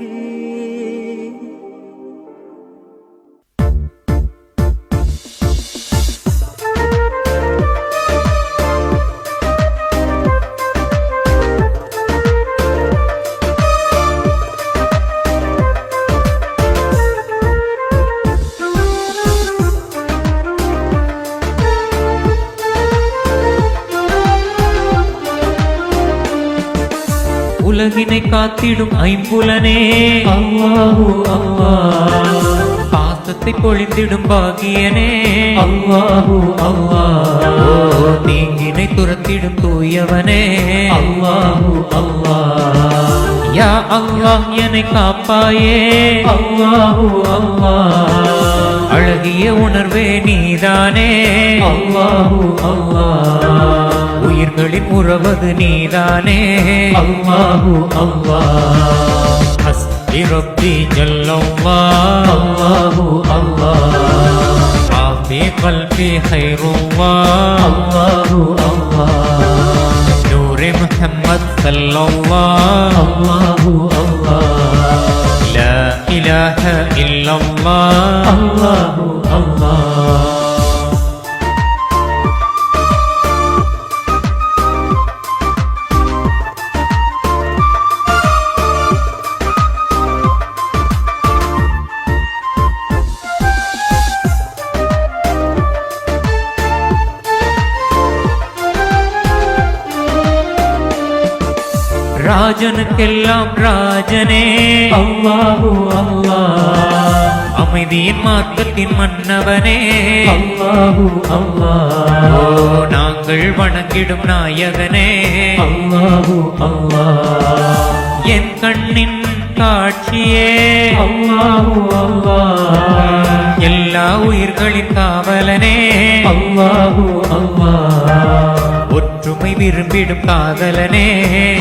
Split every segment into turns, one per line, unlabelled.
Bismillahirrahmanirrahim.
உலகினை காத்திடும் ஐம்புலனே அல்லாஹு அல்லாஹ், பாசத்தை பொழிந்திடும் பாகியனே அல்லாஹு அல்லாஹ், தீங்கினை துரத்திடும் தூயவனே அல்லாஹு அல்லாஹ். யா அல்லாஹ் என்னை காப்பாயே அல்லாஹு அல்லாஹ், அழகிய உணர்வே நீதானே அல்லாஹு அல்லாஹ், உயிர்களின் உறவது நீதானே அல்லாஹு அல்லாஹ். ஹஸ்பி ரப்பி ஜல்லல்லாஹ் அல்லாஹு அல்லாஹ், மாஃபி கல்பி கைருல்லாஹ் அல்லாஹு அல்லாஹ், நூரி முஹம்மத் ஸல்லல்லாஹ் அல்லாஹு அல்லாஹ், லா இலாஹ இல்லல்லாஹ் அல்லாஹு அல்லாஹ். ராஜனுக்கெல்லாம் ராஜனே அல்லாஹு அல்லாஹ், அமைதியின் மார்க்கத்தின் மன்னவனே அல்லாஹு அல்லாஹ், நாங்கள் வணங்கிடும் நாயகனே அல்லாஹு அல்லாஹ், என் கண்ணின் காட்சியே அல்லாஹு அல்லாஹ், எல்லா உயிர்களின் காவலனே அல்லாஹு அல்லாஹ், ஒற்றுமை விரும்பிடும் காதலனே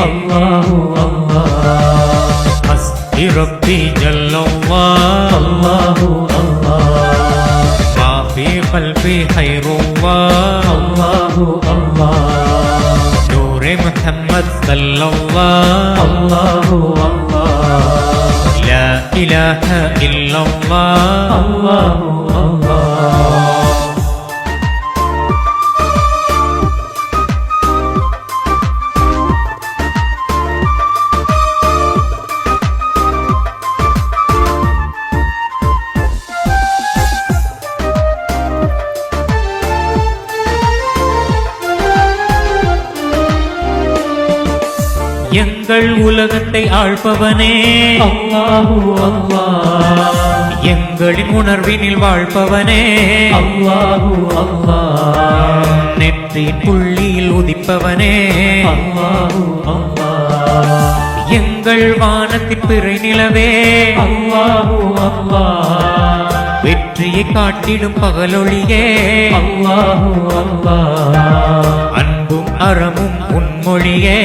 அல்லாஹு அல்லாஹ். ஹஸ்பி ரப்பி ஜல்லல்லாஹ் அல்லாஹு அல்லாஹ், மாஃபி கல்பி கைருல்லாஹ் அல்லாஹு அல்லாஹ், நூரி முஹம்மத் ஸல்லல்லாஹ் அல்லாஹு அல்லாஹ், லா இலாஹ இல்லல்லாஹ் அல்லாஹு அல்லாஹ். எங்கள் உலகத்தை ஆள்பவனே அல்லாஹு அல்லாஹ், எங்களின் உணர்வினில் வாழ்பவனே அல்லாஹு அல்லாஹ், நெற்றியின் புள்ளியில் உதிப்பவனே அல்லாஹு அல்லாஹ், எங்கள் வானத்தின் பிறை நிலவே அல்லாஹு அல்லாஹ், வெற்றியை காட்டிடும் பகலொளியே அல்லாஹு அல்லாஹ், அன்பும் அறமும் உன்மொழியே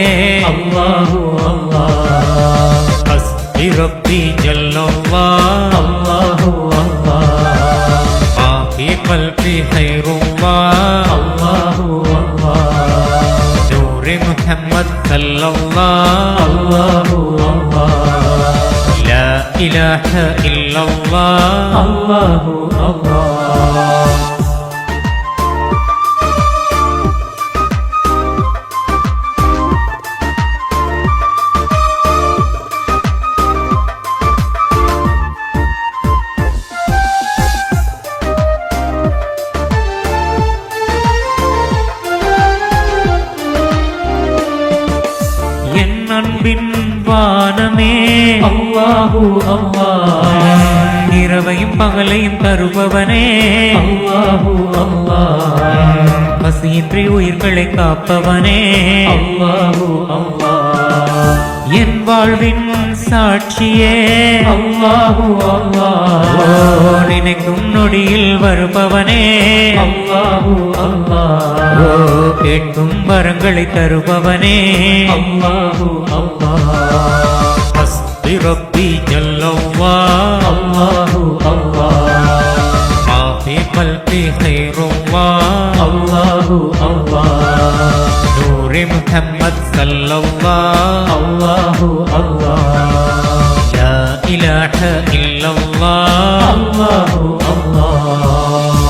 அல்லாஹு அல்லாஹ். ஹஸ்பி ரப்பி ஜல்லல்லாஹ் அல்லாஹு அல்லாஹ், மாஃபி கல்பி கைருல்லாஹ் அல்லாஹு அல்லாஹ், நூரி முஹம்மத் ஸல்லல்லாஹ் அல்லாஹு அல்லாஹ், லா இலாஹ இல்லல்லாஹ் அல்லாஹு அல்லாஹ். அன்பின் வானமே அல்லாஹு அல்லாஹ், இரவையும் பகலையும் தருபவனே அல்லாஹு அல்லாஹ், பசியின்றி உயிர்களை காப்பவனே
அல்லாஹு அல்லாஹ்
என் வாழ்வின் சாட்சியே
அல்லாஹு அல்லாஹ்
ஓ நினைக்கும் நொடியில் வருபவனே
அல்லாஹு அல்லாஹ்
ஓ கேட்கும் வரங்களை தருபவனே
அல்லாஹு அல்லாஹ்
ஹஸ்பி ரப்பி ஜல்லல்லாஹ்
அல்லாஹு அல்லாஹ்
மா ஃபீ கல்பி கைருல்லாஹ்
அல்லாஹு அல்லாஹ்
நூரி முஹம்மத் ஸல்லல்லாஹ்
அல்லாஹு அல்லாஹ்
லா இலாஹ இல்லல்லாஹ்
அல்லாஹு அல்லாஹ்